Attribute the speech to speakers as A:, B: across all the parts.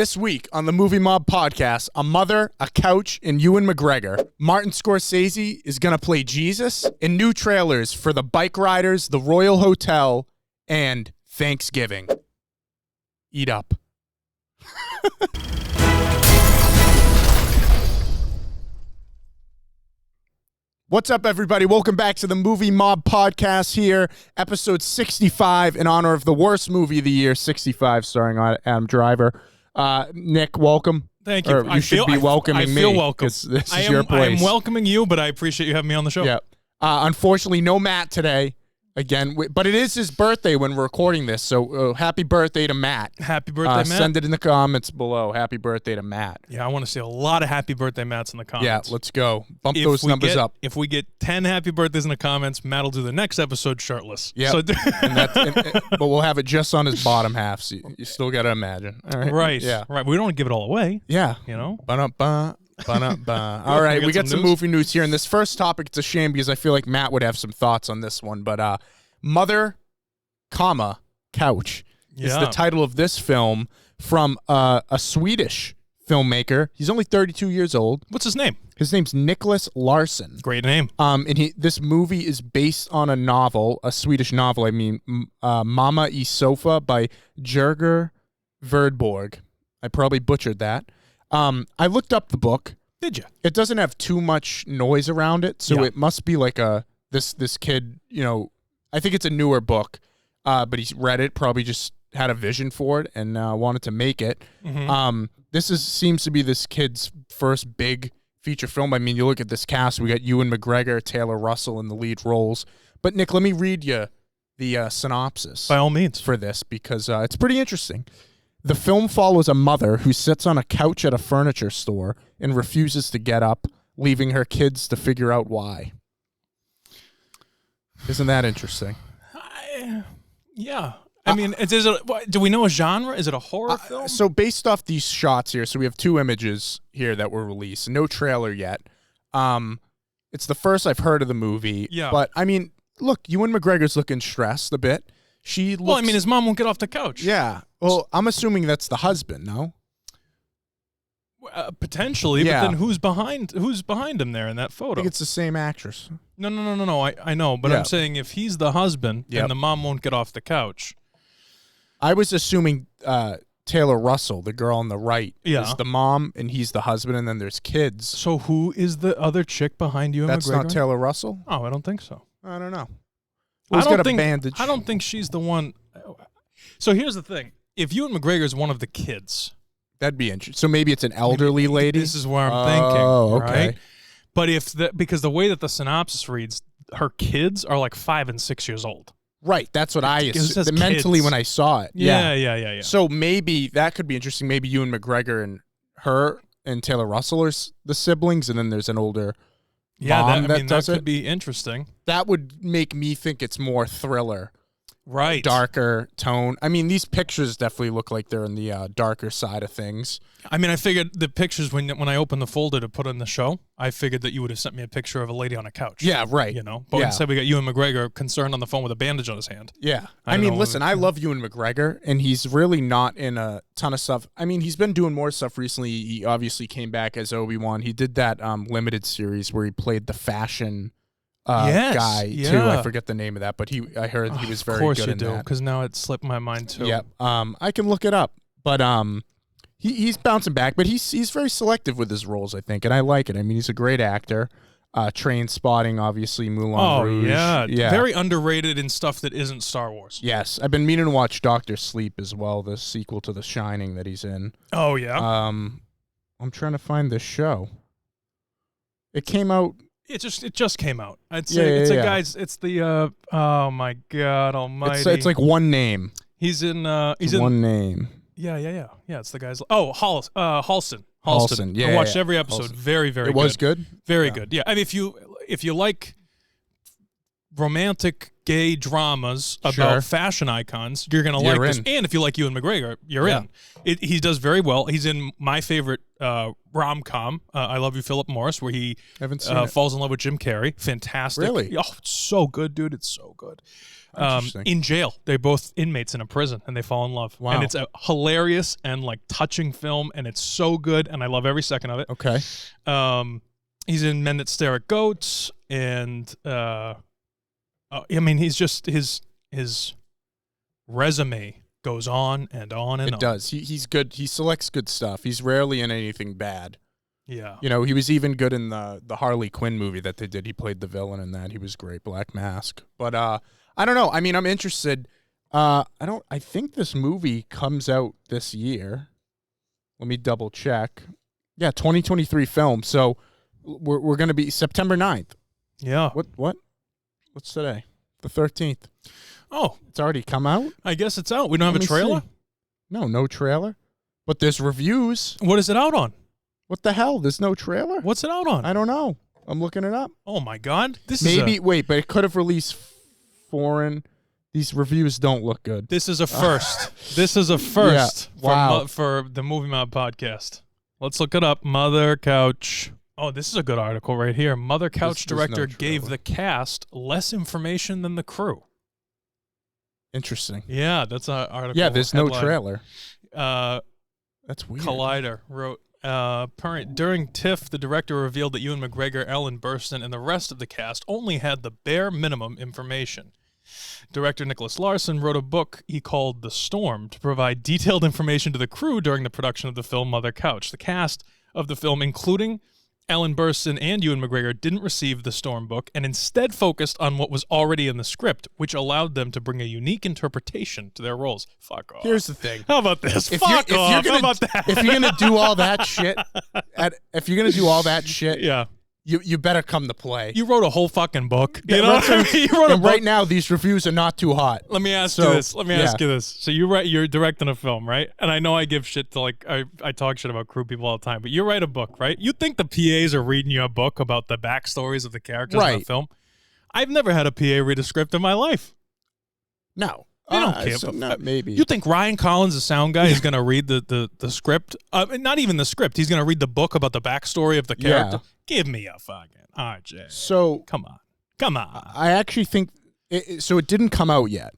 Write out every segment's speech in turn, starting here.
A: This week on the Movie Mob podcast, a mother, a couch, and Ewan McGregor. Martin Scorsese is going to play Jesus in new trailers for the Bikeriders, the Royal Hotel, and Thanksgiving. Eat up. What's up, everybody? Welcome back to the Movie Mob podcast here, episode 65, in honor of the worst movie of the year, 65, starring Adam Driver. Nick, welcome.
B: Thank you.
A: You should be welcoming me.
B: I feel welcome.
A: This is your place.
B: I am welcoming you, but I appreciate you having me on the show.
A: Yeah. Unfortunately, no Matt today. Again, but it is his birthday when we're recording this, so happy birthday to Matt.
B: Happy birthday, Matt.
A: Send it in the comments below. Happy birthday to Matt.
B: Yeah, I want to see a lot of happy birthday Matts in the comments.
A: Yeah, let's go. Bump those numbers up.
B: If we get 10 happy birthdays in the comments, Matt will do the next episode shirtless.
A: Yeah,
B: so
A: but we'll have it just on his bottom half, so you still got to imagine. All right.
B: Right.
A: Yeah.
B: Right. We don't want to give it all away.
A: Yeah.
B: You know?
A: Ba-da-ba. All right, we got some movie news here. And this first topic, it's a shame because I feel like Matt would have some thoughts on this one. But Mother, Couch is the title of this film from a Swedish filmmaker. He's only 32 years old.
B: What's his name?
A: His name's Nicholas Larsson.
B: Great name.
A: And this movie is based on a novel, a Swedish novel. I mean, Mama I Sofa by Jerger Verdborg. I probably butchered that. I looked up the book.
B: Did you?
A: It doesn't have too much noise around it, so it must be like this kid, you know, I think it's a newer book, but he's read it, probably just had a vision for it and wanted to make it. Mm-hmm. This seems to be this kid's first big feature film. I mean, you look at this cast, we got Ewan McGregor, Taylor Russell in the lead roles. But Nick, let me read you the synopsis.
B: By all means.
A: For this, because it's pretty interesting. The film follows a mother who sits on a couch at a furniture store and refuses to get up, leaving her kids to figure out why. Isn't that interesting?
B: Yeah. I mean, do we know a genre? Is it a horror film?
A: So based off these shots here, so we have two images here that were released. No trailer yet. It's the first I've heard of the movie. Yeah. But, I mean, look, Ewan McGregor's looking stressed a bit.
B: Well, I mean, his mom won't get off the couch.
A: Yeah. Well, I'm assuming that's the husband, no?
B: Potentially, but then who's behind him there in that photo?
A: I think it's the same actress.
B: No. I know, but I'm saying if he's the husband and the mom won't get off the couch.
A: I was assuming Taylor Russell, the girl on the right, is the mom, and he's the husband, and then there's kids.
B: So who is the other chick behind you?
A: That's not Taylor Russell?
B: Oh, I don't think so.
A: I don't know.
B: I don't think she's the one. So here's the thing: if Ewan McGregor is one of the kids.
A: That'd be interesting. So maybe it's an elderly lady?
B: This is where I'm thinking.
A: Oh, okay.
B: Right? But because the way that the synopsis reads, her kids are like 5 and 6 years old.
A: Right. That's what I assumed mentally when I saw it.
B: Yeah.
A: So maybe that could be interesting. Maybe Ewan McGregor and her and Taylor Russell are the siblings, and then there's an older mom that
B: could be interesting.
A: That would make me think it's more thriller.
B: Right.
A: Darker tone. I mean, these pictures definitely look like they're in the darker side of things.
B: I mean, I figured the pictures, when I opened the folder to put in the show, I figured that you would have sent me a picture of a lady on a couch.
A: Yeah, right.
B: You know? But instead we got Ewan McGregor concerned on the phone with a bandage on his hand.
A: Yeah. I mean, listen, I love Ewan McGregor, and he's really not in a ton of stuff. I mean, he's been doing more stuff recently. He obviously came back as Obi-Wan. He did that limited series where he played the fashion guy too. I forget the name of that, but I heard he was very good in that. Of course you do,
B: because now it slipped my mind too.
A: Yeah. I can look it up, but he's bouncing back, but he's very selective with his roles, I think, and I like it. I mean, he's a great actor. Train Spotting, obviously, Moulin Rouge.
B: Yeah. Very underrated in stuff that isn't Star Wars.
A: Yes, I've been meaning to watch Dr. Sleep as well, the sequel to The Shining that he's in.
B: Oh yeah.
A: I'm trying to find this show. It came out.
B: It just came out. It's the oh my God Almighty.
A: It's like one name.
B: He's in
A: one name.
B: Yeah. It's the guy's. Oh, Halston.
A: Yeah.
B: I watched every episode.
A: Halston.
B: Very, very.
A: It was good.
B: Very good. Yeah. I mean, if you like romantic gay dramas about fashion icons, you're gonna like this. And if you like Ewan McGregor, you're in. He does very well. He's in my favorite rom-com, I Love You, Philip Morris, where he falls in love with Jim Carrey. Fantastic.
A: Really?
B: Oh, it's so good, dude. It's so good. in jail. They're both inmates in a prison, and they fall in love.
A: Wow.
B: And it's a hilarious and like touching film, and it's so good, and I love every second of it.
A: Okay.
B: He's in Men That Stare at Goats, and I mean, he's just his resume goes on and on and on.
A: It does. He's good. He selects good stuff. He's rarely in anything bad.
B: Yeah.
A: You know, he was even good in the Harley Quinn movie that they did. He played the villain in that. He was great. Black Mask. But I don't know. I mean, I'm interested. I think this movie comes out this year. Let me double check. Yeah, 2023 film. So we're going to be September 9th.
B: Yeah.
A: What's today? The 13th.
B: Oh,
A: it's already come out?
B: I guess it's out. We don't have a trailer?
A: No trailer. But there's reviews.
B: What is it out on?
A: What the hell? There's no trailer?
B: What's it out on?
A: I don't know. I'm looking it up.
B: Oh my God.
A: Wait, but it could have released foreign. These reviews don't look good.
B: This is a first. This is a first for the Movie Mob podcast. Let's look it up. Mother Couch. Oh, this is a good article right here. Mother Couch director gave the cast less information than the crew.
A: Interesting.
B: Yeah, that's an article.
A: Yeah, there's
B: headline.
A: no trailer.
B: That's weird. Collider wrote, during TIFF, the director revealed that Ewan McGregor, Ellen Burstyn, and the rest of the cast only had the bare minimum information. Director Nicholas Larsson wrote a book he called The Storm to provide detailed information to the crew during the production of the film Mother Couch. The cast of the film, including Ellen Burstyn and Ewan McGregor, didn't receive the Storm book and instead focused on what was already in the script, which allowed them to bring a unique interpretation to their roles. Fuck off.
A: Here's the thing.
B: How about this? Fuck off. How about that?
A: If you're gonna do all that shit,
B: yeah.
A: You better come to play.
B: You wrote a whole fucking book. You know what I mean? You wrote a book.
A: Right now, these reviews are not too hot.
B: Let me ask you this. Ask you this. So you're directing a film, right? And I know I give shit to I talk shit about crew people all the time, but you write a book, right? You think the PAs are reading you a book about the backstories of the characters in the film? I've never had a PA read a script in my life.
A: No.
B: They don't care.
A: Maybe.
B: You think Ryan Collins, the sound guy, is going to read the script? Not even the script. He's going to read the book about the backstory of the character. Yeah. Give me a fucking RJ.
A: So
B: come on.
A: I actually think it didn't come out yet.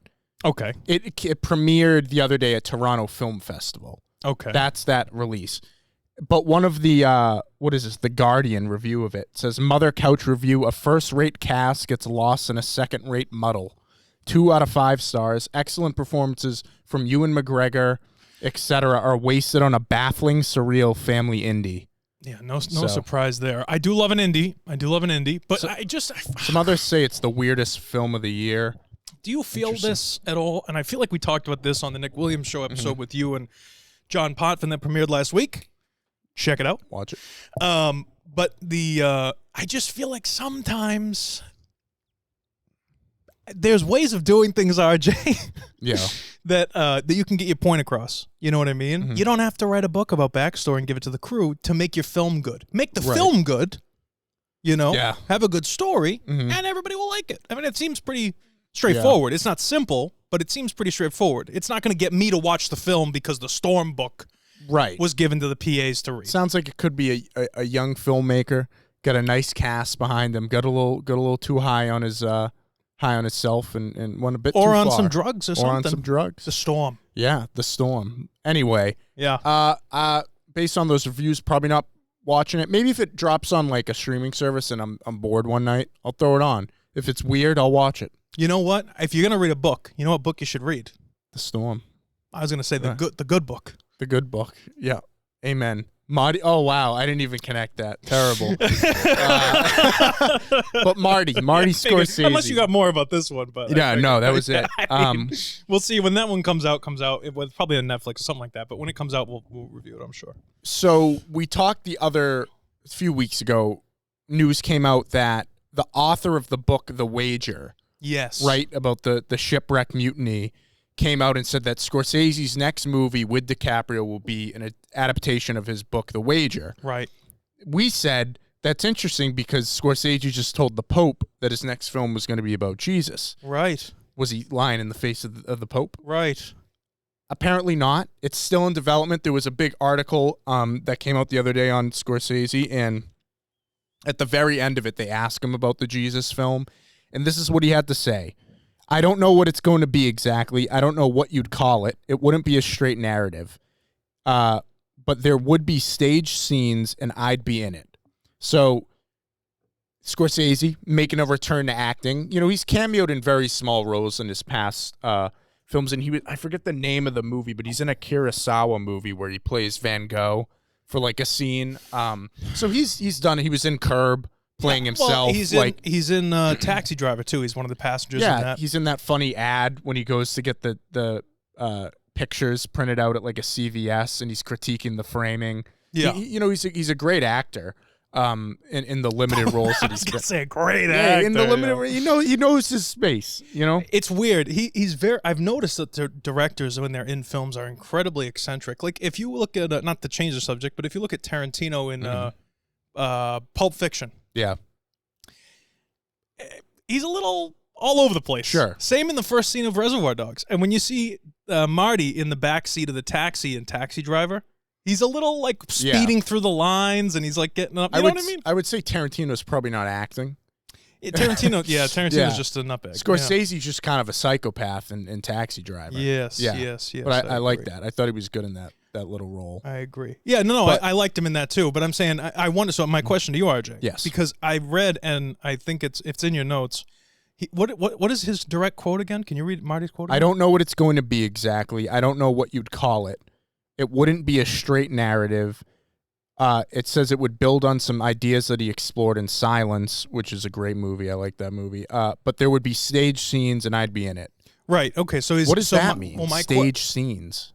B: Okay.
A: It premiered the other day at Toronto Film Festival.
B: Okay.
A: That's that release. But one of the what is this? The Guardian review of it says Mother Couch review: a first-rate cast gets lost in a second-rate muddle. 2 out of 5 stars. Excellent performances from Ewan McGregor, etc. are wasted on a baffling, surreal family indie.
B: Yeah, no surprise there. I do love an indie. But
A: some others say it's the weirdest film of the year.
B: Do you feel this at all? And I feel like we talked about this on the Nick Williams Show episode with you and John Potvin that premiered last week. Check it out.
A: Watch it.
B: But I just feel like sometimes there's ways of doing things, RJ.
A: Yeah.
B: that you can get your point across. You know what I mean? Mm-hmm. You don't have to write a book about backstory and give it to the crew to make your film good. Make the film good, you know?
A: Yeah.
B: Have a good story, and everybody will like it. I mean, it seems pretty straightforward. Yeah. It's not simple, but it seems pretty straightforward. It's not going to get me to watch the film because the Storm book was given to the PAs to read.
A: Sounds like it could be a young filmmaker, got a nice cast behind him, got a little too high on his high on itself and went a bit too far.
B: Or on some drugs or something.
A: Or on some drugs.
B: The Storm.
A: Yeah, The Storm. Anyway.
B: Yeah.
A: Based on those reviews, probably not watching it. Maybe if it drops on like a streaming service and I'm bored one night, I'll throw it on. If it's weird, I'll watch it.
B: You know what? If you're going to read a book, you know what book you should read?
A: The Storm.
B: I was going to say the good book.
A: The good book. Yeah. Amen. Marty. Oh, wow. I didn't even connect that. Terrible. But Marty Scorsese.
B: Unless you got more about this one. But
A: yeah, no, that was it.
B: We'll see when that one comes out. It was probably on Netflix or something like that. But when it comes out, we'll review it, I'm sure.
A: So we talked a few weeks ago, news came out that the author of the book, The Wager, right, about the shipwreck mutiny, came out and said that Scorsese's next movie with DiCaprio will be an adaptation of his book, The Wager.
B: Right.
A: We said that's interesting because Scorsese just told the Pope that his next film was going to be about Jesus.
B: Right.
A: Was he lying in the face of the Pope?
B: Right.
A: Apparently not. It's still in development. There was a big article that came out the other day on Scorsese, and at the very end of it, they asked him about the Jesus film, and this is what he had to say. I don't know what it's going to be exactly. I don't know what you'd call it. It wouldn't be a straight narrative. But there would be stage scenes, and I'd be in it. So Scorsese making a return to acting. You know, he's cameoed in very small roles in his past films, and I forget the name of the movie, but he's in a Kurosawa movie where he plays Van Gogh for like a scene. So he's done it. He was in Curb playing himself.
B: Well, he's in Taxi Driver too. He's one of the passengers.
A: Yeah,
B: in that.
A: He's in that funny ad when he goes to get the pictures printed out at like a CVS, and he's critiquing the framing.
B: Yeah,
A: he's a great actor. In the limited roles that he's
B: gonna say great actor.
A: In the limited, he knows his space. You know,
B: it's weird. He's very. I've noticed that the directors when they're in films are incredibly eccentric. Like if you look at not to change the subject, but if you look at Tarantino in Pulp Fiction,
A: yeah,
B: he's a little all over the place.
A: Sure.
B: Same in the first scene of Reservoir Dogs, and when you see Marty in the back seat of the taxi in Taxi Driver. He's a little like speeding through the lines, and he's like getting up. You know what I mean?
A: I would say Tarantino's probably not acting.
B: Tarantino's just a nutbag.
A: Scorsese's just kind of a psychopath in Taxi Driver.
B: Yes.
A: But I like that. I thought he was good in that little role.
B: I agree. Yeah, I liked him in that too. But I'm saying I wonder. So my question to you, RJ.
A: Yes.
B: Because I read and I think it's in your notes. What is his direct quote again? Can you read Marty's quote again?
A: I don't know what it's going to be exactly. I don't know what you'd call it. It wouldn't be a straight narrative. It says it would build on some ideas that he explored in Silence, which is a great movie. I like that movie. But there would be stage scenes, and I'd be in it.
B: Right. Okay. So
A: what does that mean? Well, stage scenes.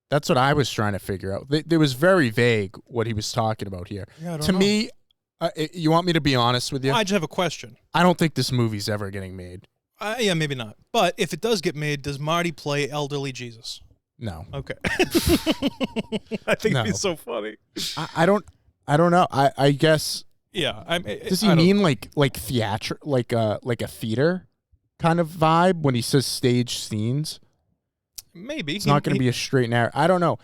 A: That's what I was trying to figure out. It was very vague what he was talking about here.
B: Yeah,
A: to me, you want me to be honest with you?
B: I just have a question.
A: I don't think this movie's ever getting made.
B: Yeah, maybe not. But if it does get made, does Marty play elderly Jesus?
A: No.
B: Okay. I think it'd be so funny.
A: I don't know. I guess.
B: Yeah.
A: Does he mean like theater, like a theater kind of vibe when he says stage scenes?
B: Maybe
A: it's not going to be a straight narrative. I don't know.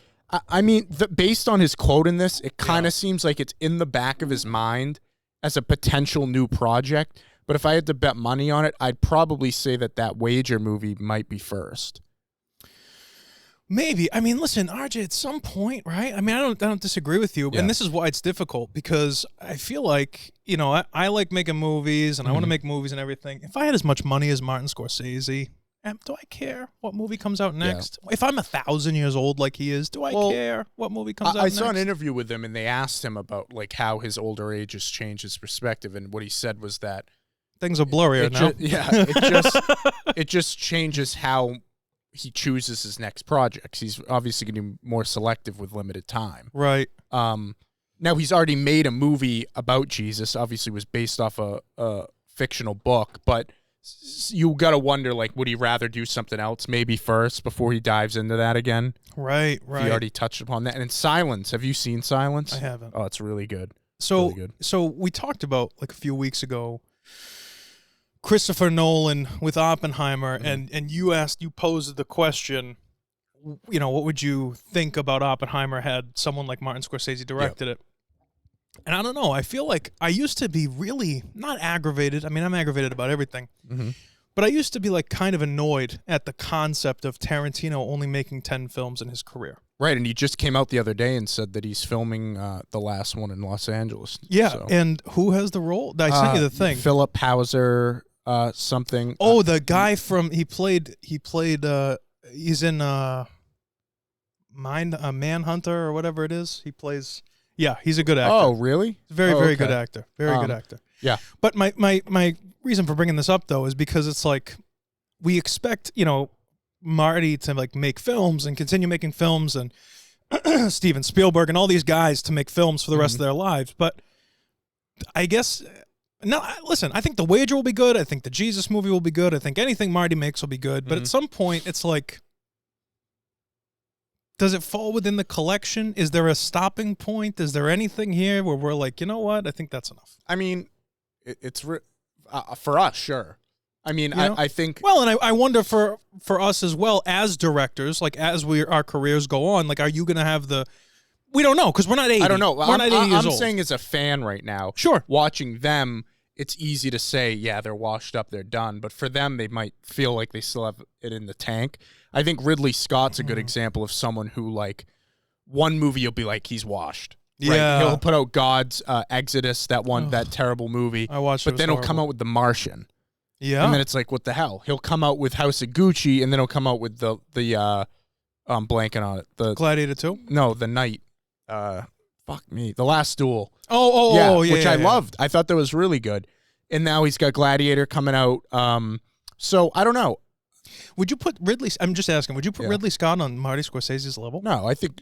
A: I mean, based on his quote in this, it kind of seems like it's in the back of his mind as a potential new project. But if I had to bet money on it, I'd probably say that Wager movie might be first.
B: Maybe. I mean, listen, RJ, at some point, right? I mean, I don't disagree with you. Yeah. And this is why it's difficult, because I feel like, I like making movies, and I want to make movies and everything. If I had as much money as Martin Scorsese, do I care what movie comes out next? Yeah. If I'm 1,000 years old like he is, do I care what movie comes out next?
A: I saw an interview with him, and they asked him about like how his older age has changed his perspective, and what he said was that
B: things are blurrier now.
A: It just changes how he chooses his next projects. He's obviously going to be more selective with limited time.
B: Right.
A: Now he's already made a movie about Jesus. Obviously, was based off a fictional book, but you got to wonder, like, would he rather do something else maybe first before he dives into that again?
B: Right.
A: He already touched upon that. And in Silence, have you seen Silence?
B: I haven't.
A: Oh, it's really good.
B: So,
A: really good.
B: So we talked about like a few weeks ago, Christopher Nolan with Oppenheimer, and you posed the question, what would you think about Oppenheimer had someone like Martin Scorsese directed it? And I don't know. I feel like I used to be really not aggravated. I mean, I'm aggravated about everything. Mm-hmm. But I used to be like kind of annoyed at the concept of Tarantino only making 10 films in his career.
A: Right, and he just came out the other day and said that he's filming the last one in Los Angeles.
B: Yeah,
A: so.
B: And who has the role? I sent you the thing.
A: Philip Hauser, something.
B: Oh, the guy from he's in Manhunter or whatever it is. He plays. Yeah, he's a good actor.
A: Oh, really?
B: Very good actor. Very good actor.
A: Yeah.
B: But my reason for bringing this up, though, is because it's like we expect, Marty to like make films and continue making films, and Steven Spielberg and all these guys to make films for the rest of their lives. But I guess, listen, I think The Wager will be good. I think the Jesus movie will be good. I think anything Marty makes will be good. But at some point, it's like, does it fall within the collection? Is there a stopping point? Is there anything here where we're like, you know what? I think that's enough.
A: I mean, it's for us, sure. I mean, I think.
B: Well, and I wonder for us as well as directors, like as our careers go on, like, are you going to have the? We don't know because we're not 80.
A: I don't know.
B: We're not 80 years old.
A: I'm saying as a fan right now,
B: sure,
A: watching them, it's easy to say, yeah, they're washed up, they're done. But for them, they might feel like they still have it in the tank. I think Ridley Scott's a good example of someone who, like, one movie you'll be like, he's washed.
B: Yeah.
A: Right? He'll put out God's Exodus, that terrible movie.
B: I watched it.
A: But then he'll come out with The Martian.
B: Yeah.
A: And then it's like, what the hell? He'll come out with House of Gucci, and then he'll come out with the I'm blanking on it. The
B: Gladiator 2?
A: No, The Night. Fuck me. The Last Duel.
B: Yeah.
A: Which I loved. I thought that was really good. And now he's got Gladiator coming out. So I don't know.
B: Would you put Ridley? I'm just asking. Would you put Ridley Scott on Marty Scorsese's level?
A: No, I think,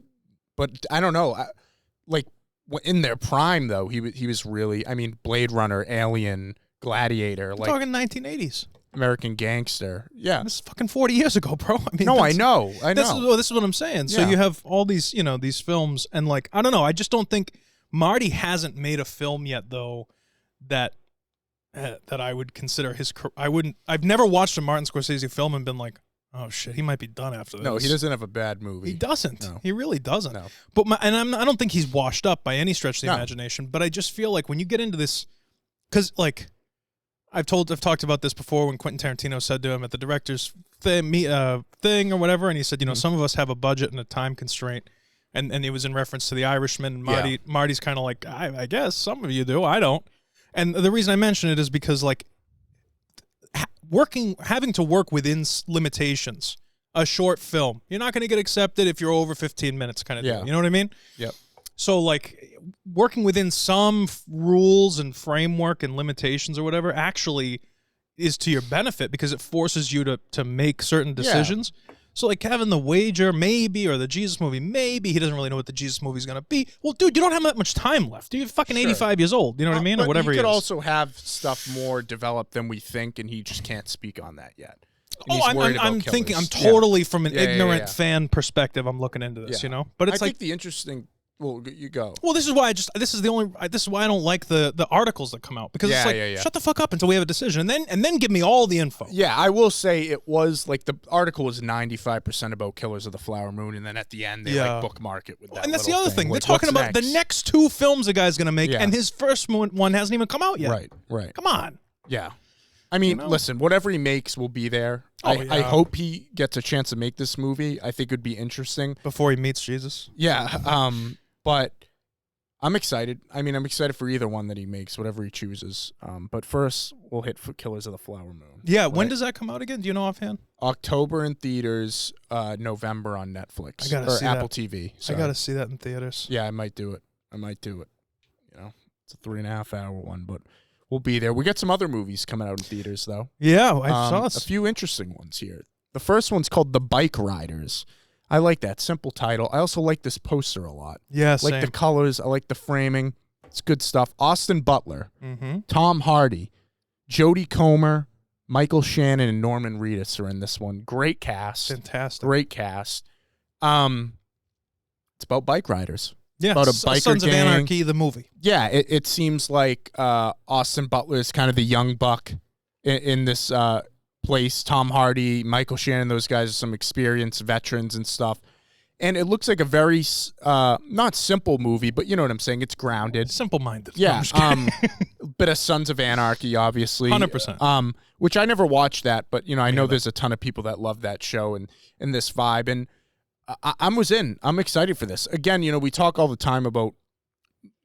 A: but I don't know. Like in their prime, though, he was really. I mean, Blade Runner, Alien, Gladiator.
B: I'm
A: like
B: talking 1980s.
A: American Gangster. Yeah,
B: this is fucking 40 years ago, bro. I mean,
A: no, I know.
B: This is what I'm saying. So you have all these, these films, and like, I don't know. I just don't think Marty hasn't made a film yet, though, that I would consider his. I've never watched a Martin Scorsese film and been like, oh shit, he might be done after this.
A: No, he doesn't have a bad movie.
B: He doesn't.
A: No.
B: He really doesn't.
A: No.
B: But I don't think he's washed up by any stretch of the imagination. But I just feel like when you get into this, because like I've talked about this before when Quentin Tarantino said to him at the director's thing or whatever, and he said, some of us have a budget and a time constraint, and it was in reference to The Irishman. And Marty's kind of like, I guess some of you do, I don't. And the reason I mention it is because, like, having to work within limitations, a short film, you're not going to get accepted if you're over 15 minutes kind of thing. You know what I mean?
A: Yep.
B: So, like, working within some rules and framework and limitations or whatever actually is to your benefit because it forces you to make certain decisions. Yeah. So, like, having The Wager, maybe, or the Jesus movie, maybe. He doesn't really know what the Jesus movie is going to be. Well, dude, you don't have that much time left. You're fucking 85 years old. You know what I mean? Or whatever he
A: could also have stuff more developed than we think, and he just can't speak on that yet.
B: I'm thinking, I'm totally from an ignorant fan perspective, I'm looking into this, But it's
A: I think the interesting... Well, you go.
B: Well, this is why this is why I don't like the articles that come out because it's like shut the fuck up until we have a decision and then give me all the info.
A: Yeah, I will say it was like the article was 95% about Killers of the Flower Moon, and then at the end they like bookmark it with that.
B: And that's the other thing.
A: Like,
B: they're talking about the next 2 films the guy's gonna make, and his first one hasn't even come out yet.
A: Right.
B: Come on.
A: Yeah. I mean, listen, whatever he makes will be there. I hope he gets a chance to make this movie. I think it would be interesting.
B: Before he meets Jesus.
A: Yeah. But I'm excited. I mean, I'm excited for either one that he makes, whatever he chooses. But first, we'll hit for Killers of the Flower Moon.
B: Yeah, when does that come out again? Do you know offhand?
A: October in theaters, November on Netflix. Or Apple TV.
B: So. I got to see that in theaters.
A: Yeah, I might do it. It's a 3.5 hour one, but we'll be there. We got some other movies coming out in theaters, though.
B: Yeah, I saw
A: a few interesting ones here. The first one's called The Bikeriders. I like that simple title. I also like this poster a lot.
B: Yeah,
A: I like the colors. I like the framing. It's good stuff. Austin Butler, Tom Hardy, Jodie Comer, Michael Shannon, and Norman Reedus are in this one. Great cast.
B: Fantastic.
A: Great cast. It's about bike riders.
B: Yeah,
A: about a biker
B: Sons
A: gang.
B: of Anarchy, the movie.
A: Yeah, it seems like Austin Butler is kind of the young buck in this place. Tom Hardy, Michael Shannon, those guys are some experienced veterans and stuff. And it looks like a very, not simple movie, but you know what I'm saying? It's grounded.
B: Simple-minded.
A: Yeah. Bit of Sons of Anarchy, obviously.
B: 100%.
A: Which I never watched that, but, I know there's a ton of people that love that show and this vibe. And I was in. I'm excited for this. Again, we talk all the time about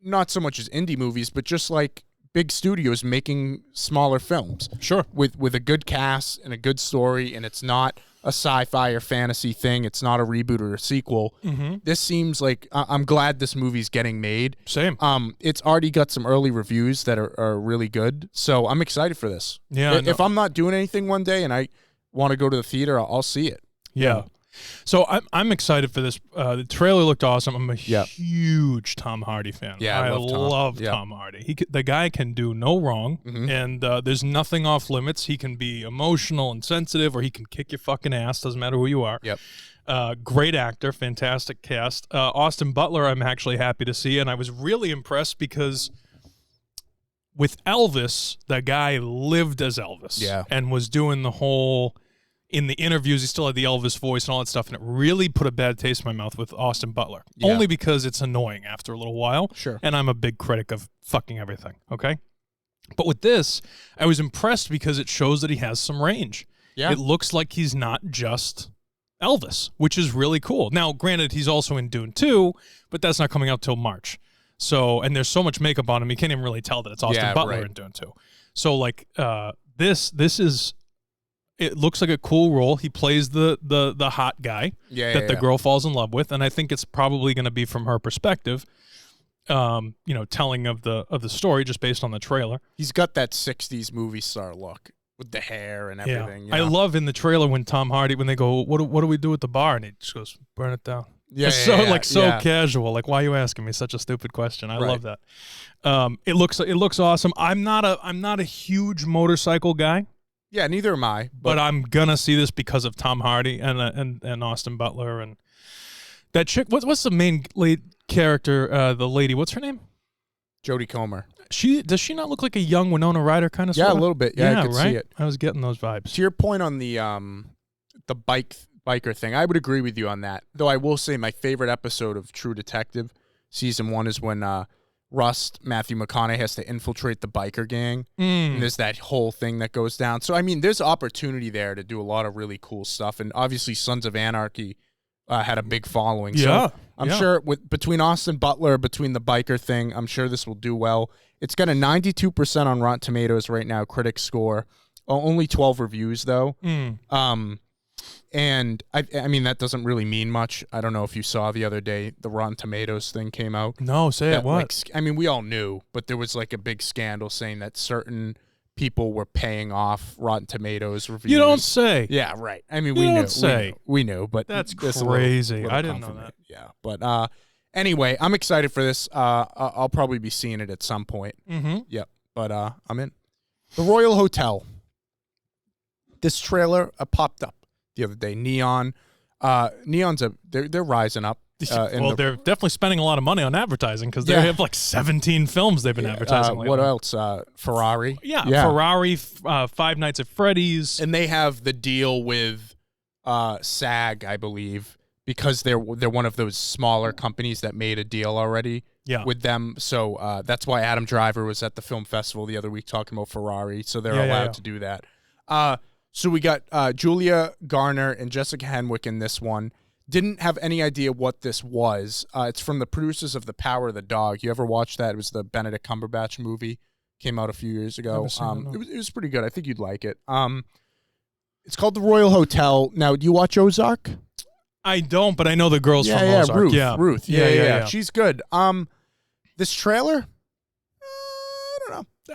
A: not so much as indie movies, but just like big studios making smaller films.
B: Sure.
A: With a good cast and a good story, and it's not a sci-fi or fantasy thing. It's not a reboot or a sequel. This seems like I'm glad this movie's getting made.
B: Same.
A: It's already got some early reviews that are really good, so I'm excited for this.
B: Yeah.
A: If I'm not doing anything one day and I want to go to the theater, I'll see it.
B: Yeah. So I'm excited for this. The trailer looked awesome. I'm a huge Tom Hardy fan.
A: Yeah, I
B: love Tom Hardy. The guy can do no wrong, and there's nothing off limits. He can be emotional and sensitive, or he can kick your fucking ass. Doesn't matter who you are.
A: Yep.
B: Great actor, fantastic cast. Austin Butler, I'm actually happy to see, and I was really impressed because with Elvis, the guy lived as Elvis, and was doing the whole. In the interviews, he still had the Elvis voice and all that stuff, and it really put a bad taste in my mouth with Austin Butler.
A: Yeah.
B: Only because it's annoying after a little while.
A: Sure.
B: And I'm a big critic of fucking everything, okay? But with this, I was impressed because it shows that he has some range.
A: Yeah.
B: It looks like he's not just Elvis, which is really cool. Now, granted, he's also in Dune 2, but that's not coming out till March. So, and there's so much makeup on him, you can't even really tell that it's Austin Butler in Dune 2. So, like, this is, it looks like a cool role. He plays the hot guy that the girl falls in love with, and I think it's probably going to be from her perspective. Telling of the story just based on the trailer.
A: He's got that 60s movie star look with the hair and everything.
B: Yeah. I love in the trailer when Tom Hardy, when they go, what do we do with the bar? And he just goes, burn it down.
A: Yeah.
B: It's so casual. Like, why are you asking me such a stupid question? I love that. It looks awesome. I'm not a huge motorcycle guy.
A: Yeah, neither am I.
B: But I'm gonna see this because of Tom Hardy and Austin Butler and that chick. What's the main lead character? The lady. What's her name?
A: Jodie Comer.
B: Does she not look like a young Winona Ryder kind of?
A: Yeah, a little bit. Yeah, I could see it.
B: I was getting those vibes.
A: To your point on the biker thing, I would agree with you on that. Though I will say my favorite episode of True Detective season 1 is when Matthew McConaughey has to infiltrate the biker gang. And there's that whole thing that goes down. So I mean, there's opportunity there to do a lot of really cool stuff. And obviously, Sons of Anarchy had a big following.
B: Yeah.
A: So I'm sure between Austin Butler, between the biker thing, I'm sure this will do well. It's got a 92% on Rotten Tomatoes right now, critic score. Only 12 reviews, though. And I mean, that doesn't really mean much. I don't know if you saw the other day, the Rotten Tomatoes thing came out.
B: No, say it what?
A: Like, I mean, we all knew, but there was like a big scandal saying that certain people were paying off Rotten Tomatoes reviews.
B: You don't say.
A: Yeah, right. I mean, we knew, but
B: that's crazy. I didn't know that.
A: Yeah, but anyway, I'm excited for this. I'll probably be seeing it at some point. Yep, but I'm in. The Royal Hotel. This trailer popped up the other day. Neon's they're rising up.
B: They're definitely spending a lot of money on advertising because they have like 17 films they've been advertising.
A: What else? Ferrari.
B: Yeah, Ferrari, Five Nights at Freddy's.
A: And they have the deal with SAG, I believe, because they're one of those smaller companies that made a deal already with them. So that's why Adam Driver was at the film festival the other week talking about Ferrari. So they're allowed to do that. So we got Julia Garner and Jessica Henwick in this one. Didn't have any idea what this was. It's from the producers of The Power of the Dog. You ever watched that? It was the Benedict Cumberbatch movie. Came out a few years ago. It was pretty good. I think you'd like it. It's called The Royal Hotel. Now, do you watch Ozark?
B: I don't, but I know the girls from Ozark.
A: Ruth. Yeah. She's good. This trailer?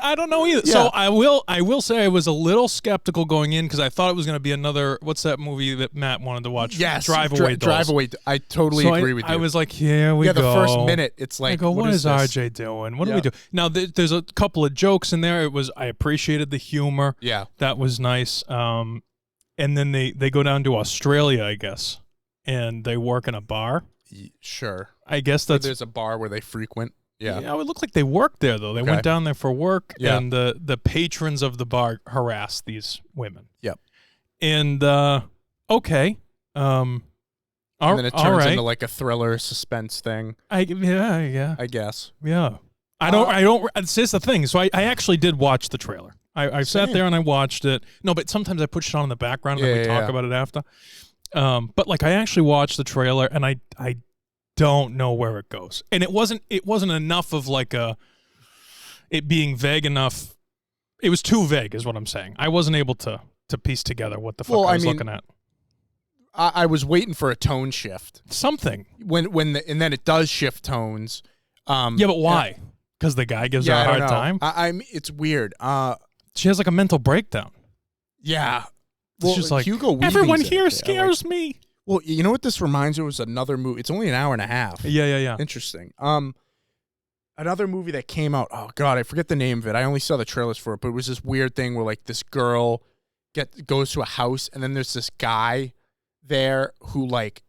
B: I don't know either. Yeah. So I will say I was a little skeptical going in because I thought it was going to be another. What's that movie that Matt wanted to watch?
A: Yes,
B: Drive Away.
A: I totally agree with you.
B: I was like, here we go.
A: Yeah, the first minute, it's like,
B: what is RJ doing? What do we do? Now there's a couple of jokes in there. I appreciated the humor.
A: Yeah,
B: that was nice. And then they go down to Australia, I guess, and they work in a bar.
A: Sure,
B: I guess
A: there's a bar where they frequent. Yeah,
B: it would look like they worked there, though. They went down there for work, and the patrons of the bar harassed these women.
A: Yep.
B: And, okay.
A: And then it turns into like a thriller suspense thing.
B: I
A: guess.
B: Yeah. I don't, it's the thing. So I actually did watch the trailer. I sat there and I watched it. No, but sometimes I put it on in the background and we talk about it after. But like I actually watched the trailer and I don't know where it goes, and it wasn't enough of like it being vague enough. It was too vague, is what I'm saying. I wasn't able to piece together what the fuck I was looking at.
A: I was waiting for a tone shift,
B: something
A: and then it does shift tones.
B: But why? Because the guy gives her a hard time.
A: It's weird.
B: She has like a mental breakdown.
A: Yeah,
B: well, she's like
A: Hugo Weaving's
B: everyone here scares me.
A: Well, you know what this reminds me of was another movie. It's only an hour and a half.
B: Yeah.
A: Interesting. Another movie that came out. Oh God, I forget the name of it. I only saw the trailers for it, but it was this weird thing where like this girl goes to a house, and then there's this guy there who like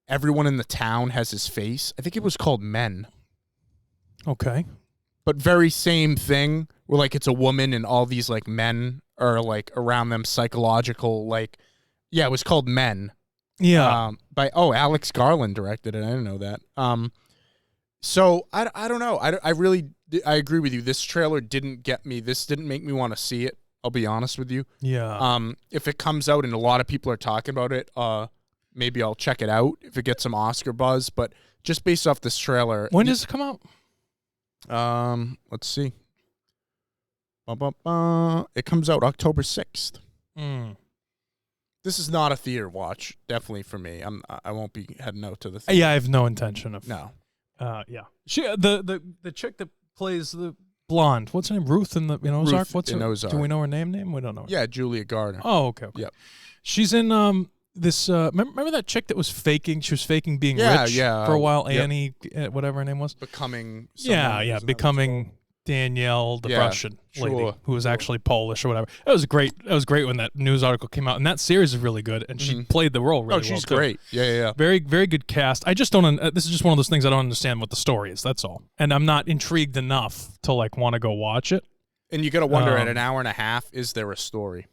A: everyone in the town has his face. I think it was called Men.
B: Okay.
A: But very same thing where like it's a woman and all these like men are like around them, psychological like. Yeah, it was called Men.
B: Yeah.
A: By Alex Garland directed it. I didn't know that. So I don't know. I really I agree with you. This trailer didn't get me. This didn't make me want to see it. I'll be honest with you.
B: Yeah.
A: If it comes out and a lot of people are talking about it, maybe I'll check it out if it gets some Oscar buzz. But just based off this trailer,
B: when does it come out?
A: Let's see. It comes out October 6th. This is not a theater watch, definitely for me. I won't be heading out to the theater.
B: Yeah, I have no intention of.
A: No.
B: Yeah. She the chick that plays the blonde. What's her name? Ruth in the Ozark. What's her?
A: Ozark.
B: Do we know her name? We don't know.
A: Yeah, Julia Garner.
B: Oh, okay.
A: Yep.
B: She's in this. Remember that chick that was faking? She was faking being rich for a while. Annie, whatever her name was.
A: Becoming.
B: Becoming Danielle, the Russian lady who was actually Polish or whatever. It was great. It was great when that news article came out, and that series is really good. And she played the role really well.
A: She's
B: too.
A: great. Yeah.
B: Very, very good cast. I just don't. This is just one of those things I don't understand what the story is. That's all. And I'm not intrigued enough to want to go watch it.
A: And you got to wonder at an hour and a half, is there a story?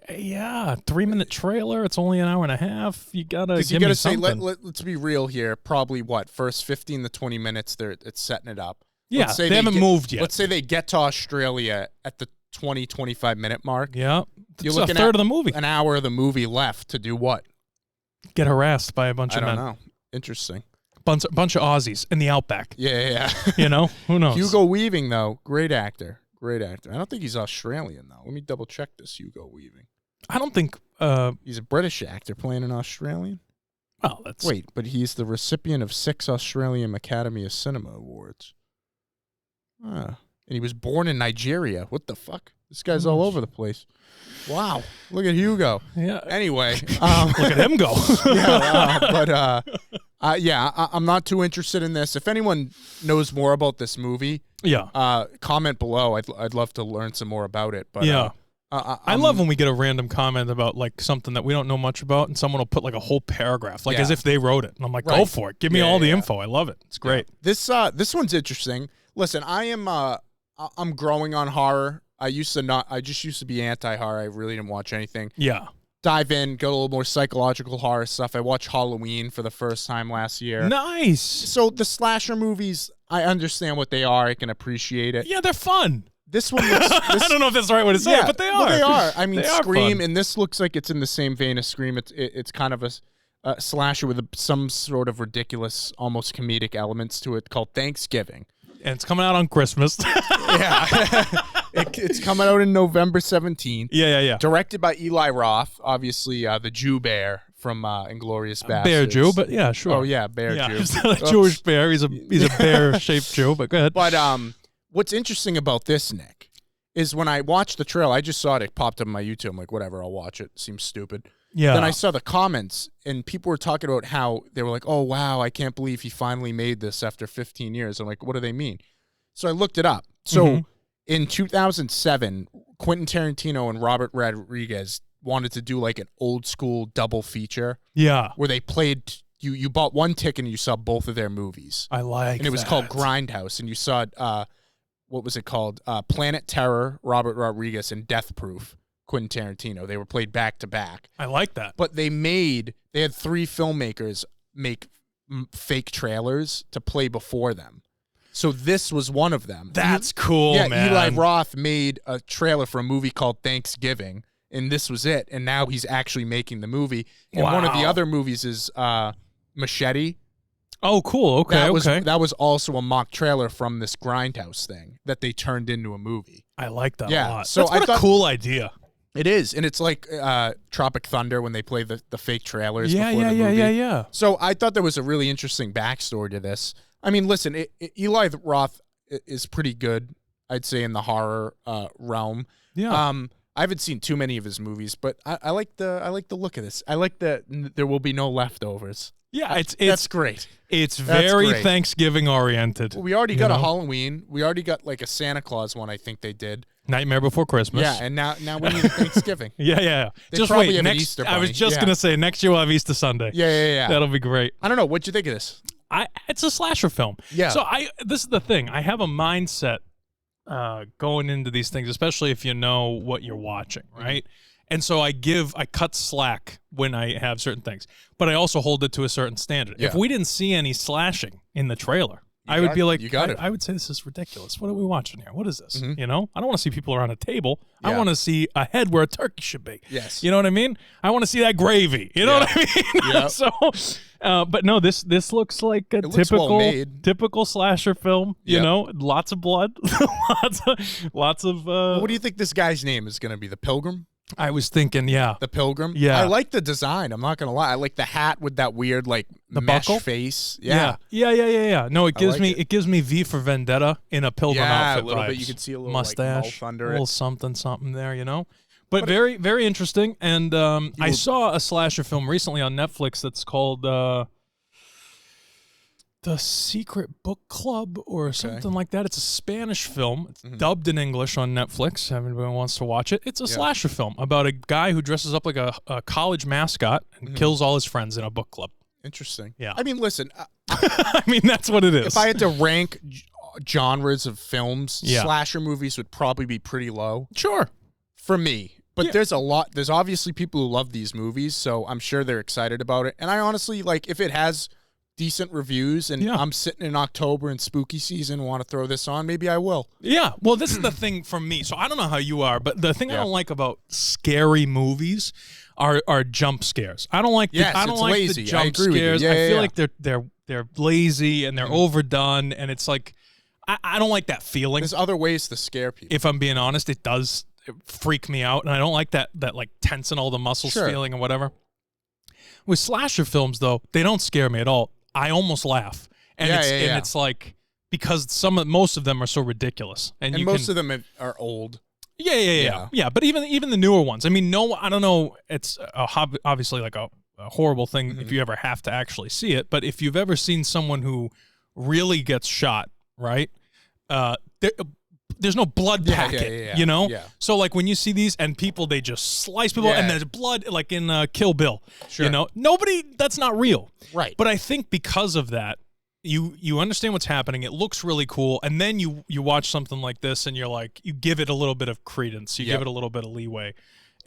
B: Yeah, 3-minute trailer. It's only an hour and a half. You gotta give me something.
A: Let's be real here. Probably first 15 to 20 minutes. It's setting it up.
B: Yeah, they haven't moved yet.
A: Let's say they get to Australia at the 20-25 minute mark.
B: Yeah.
A: You're looking
B: a third of the movie.
A: An hour of the movie left to do what?
B: Get harassed by a bunch of men.
A: I don't know. Interesting.
B: Bunch of Aussies in the outback.
A: Yeah.
B: Who knows?
A: Hugo Weaving, though, great actor. Great actor. I don't think he's Australian, though. Let me double check this, Hugo Weaving.
B: I don't think...
A: he's a British actor playing an Australian?
B: Oh, that's...
A: Wait, but he's the recipient of 6 Australian Academy of Cinema Awards. And he was born in Nigeria. What the fuck? This guy's all over the place. Wow. Look at Hugo.
B: Yeah.
A: Anyway.
B: Look at him go.
A: I'm not too interested in this. If anyone knows more about this movie, comment below. I'd love to learn some more about it. But
B: I love when we get a random comment about something that we don't know much about, and someone will put a whole paragraph, as if they wrote it. And I'm like, go for it. Give me all the info. I love it. It's great.
A: Yeah. This one's interesting. Listen, I'm growing on horror. I just used to be anti-horror. I really didn't watch anything.
B: Yeah.
A: Dive in, go a little more psychological horror stuff. I watched Halloween for the first time last year.
B: Nice.
A: So the slasher movies, I understand what they are. I can appreciate it.
B: Yeah, they're fun.
A: This one looks...
B: I don't know if that's the right way to say it, but they are.
A: Well, they are. I mean, Scream,
B: fun.
A: And this looks like it's in the same vein as Scream. It's kind of a slasher with some sort of ridiculous, almost comedic elements to it called Thanksgiving.
B: And it's coming out on Christmas.
A: It's coming out in November 17th.
B: Yeah.
A: Directed by Eli Roth, obviously the Jew Bear from Inglourious Basterds.
B: Bear Jew, but yeah, sure.
A: Oh yeah, Bear Jew.
B: He's not a Jewish bear. He's a bear-shaped Jew. But go ahead.
A: But what's interesting about this, Nick, is when I watched the trailer, I just saw it. It popped up on my YouTube. I'm like, whatever, I'll watch it. Seems stupid.
B: Yeah.
A: Then I saw the comments, and people were talking about how they were like, oh, wow, I can't believe he finally made this after 15 years. I'm like, what do they mean? So I looked it up. So in 2007, Quentin Tarantino and Robert Rodriguez wanted to do an old school double feature.
B: Yeah.
A: Where they played, you bought one ticket and you saw both of their movies.
B: I like
A: And it was called Grindhouse, and you saw, what was it called? Planet Terror, Robert Rodriguez, and Death Proof, Quentin Tarantino. They were played back to back.
B: I like that.
A: But they had 3 filmmakers make fake trailers to play before them. So this was one of them.
B: That's cool, man.
A: Eli Roth made a trailer for a movie called Thanksgiving, and this was it. And now he's actually making the movie. And one of the other movies is Machete.
B: Oh, cool. Okay,
A: That was also a mock trailer from this Grindhouse thing that they turned into a movie.
B: I like that a lot.
A: So
B: That's a cool idea.
A: It is, and it's like Tropic Thunder when they play the fake trailers before the movie.
B: Yeah.
A: So I thought there was a really interesting backstory to this. I mean, listen, Eli Roth is pretty good, I'd say, in the horror realm.
B: Yeah.
A: I haven't seen too many of his movies, but I like the look of this. I like that there will be no leftovers.
B: Yeah,
A: that's great.
B: It's very Thanksgiving oriented.
A: Well, we already got a Halloween. We already got a Santa Claus one. I think they did.
B: Nightmare Before Christmas.
A: Yeah, and now we need a Thanksgiving.
B: Yeah.
A: They
B: just
A: probably
B: wait.
A: have an
B: Next,
A: Easter
B: I was
A: bunny.
B: just gonna say next year we'll have Easter Sunday.
A: Yeah.
B: That'll be great.
A: I don't know. What'd you think of this?
B: It's a slasher film.
A: Yeah.
B: So this is the thing. I have a mindset going into these things, especially if you know what you're watching, right? And so I cut slack when I have certain things, but I also hold it to a certain standard.
A: Yeah.
B: If we didn't see any slashing in the trailer, I would be like,
A: you got it.
B: I would say this is ridiculous. What are we watching here? What is this?
A: Mm-hmm.
B: You know, I don't want to see people around a table. I want to see a head where a turkey should be.
A: Yes.
B: You know what I mean? I want to see that gravy. You know what I mean?
A: Yeah.
B: So, but no, this looks like a typical slasher film. You know, lots of blood, lots of.
A: What do you think this guy's name is going to be? The Pilgrim?
B: I was thinking,
A: the Pilgrim.
B: Yeah,
A: I like the design. I'm not gonna lie. I like the hat with that weird the mesh
B: buckle
A: face.
B: Yeah. No, it gives me V for Vendetta in a Pilgrim outfit.
A: A little
B: vibes.
A: bit. You can see a little
B: mustache,
A: under
B: a little something there. You know, but very very interesting. And I saw a slasher film recently on Netflix that's called The Secret Book Club or something like that. It's a Spanish film. It's dubbed in English on Netflix. Everyone wants to watch it. It's a slasher film about a guy who dresses up like a college mascot and kills all his friends in a book club.
A: Interesting.
B: Yeah.
A: I mean, listen.
B: I mean, that's what it is.
A: If I had to rank genres of films, slasher movies would probably be pretty low.
B: Sure.
A: For me. But there's a lot. There's obviously people who love these movies, so I'm sure they're excited about it. And I honestly, like, if it has decent reviews and I'm sitting in October in spooky season, want to throw this on, maybe I will.
B: Yeah, well, this is the thing for me. So I don't know how you are, but the thing I don't like about scary movies are jump scares. I don't like the
A: lazy.
B: jump scares. I feel like they're lazy and they're overdone, and it's like I don't like that feeling.
A: There's other ways to scare people.
B: If I'm being honest, it does freak me out, and I don't like that like tensing all the muscles feeling or whatever. With slasher films, though, they don't scare me at all. I almost laugh, and it's like because most of them are so ridiculous, and
A: most of them are old.
B: Yeah. But even the newer ones. I mean, I don't know. It's obviously like a horrible thing if you ever have to actually see it. But if you've ever seen someone who really gets shot, right? There's no blood packet, you know?
A: Yeah.
B: So, like, when you see these and people, they just slice people and there's blood, like in Kill Bill, you know? That's not real.
A: Right.
B: But I think because of that, you understand what's happening. It looks really cool. And then you watch something like this and you're like, you give it a little bit of credence. You give it a little bit of leeway.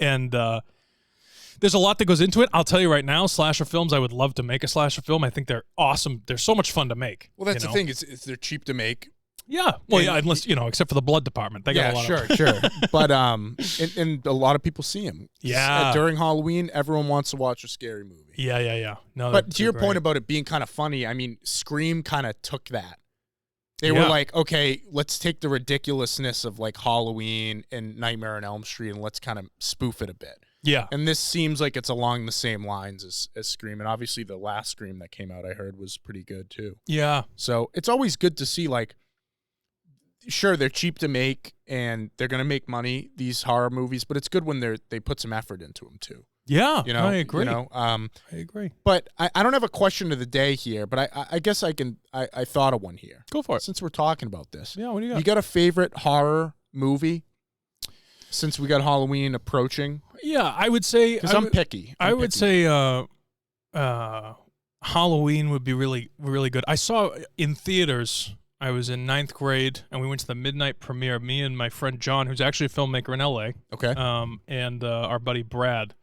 B: And there's a lot that goes into it. I'll tell you right now, slasher films, I would love to make a slasher film. I think they're awesome. They're so much fun to make.
A: Well, that's the thing. Is they're cheap to make.
B: Yeah. Well, unless, except for the blood department. They got a lot
A: sure. But, and a lot of people see them.
B: Yeah.
A: During Halloween, everyone wants to watch a scary movie.
B: Yeah. No,
A: but to your point about it being kind of funny, I mean, Scream kind of took that. They were like, okay, let's take the ridiculousness of like Halloween and Nightmare on Elm Street and let's kind of spoof it a bit.
B: Yeah.
A: And this seems like it's along the same lines as Scream. And obviously the last Scream that came out, I heard, was pretty good too.
B: Yeah.
A: So it's always good to see, like, sure, they're cheap to make and they're going to make money, these horror movies, but it's good when they put some effort into them too.
B: Yeah, I agree.
A: I
B: agree.
A: But I don't have a question of the day here, but I guess I thought of one here.
B: Go for it.
A: Since we're talking about this.
B: Yeah, what do you got?
A: You got a favorite horror movie since we got Halloween approaching?
B: Yeah, I would say...
A: Because I'm picky.
B: I would say Halloween would be really, really good. I saw in theaters... I was in 9th grade, and we went to the midnight premiere. Me and my friend John, who's actually a filmmaker in L.A., and our buddy Brad.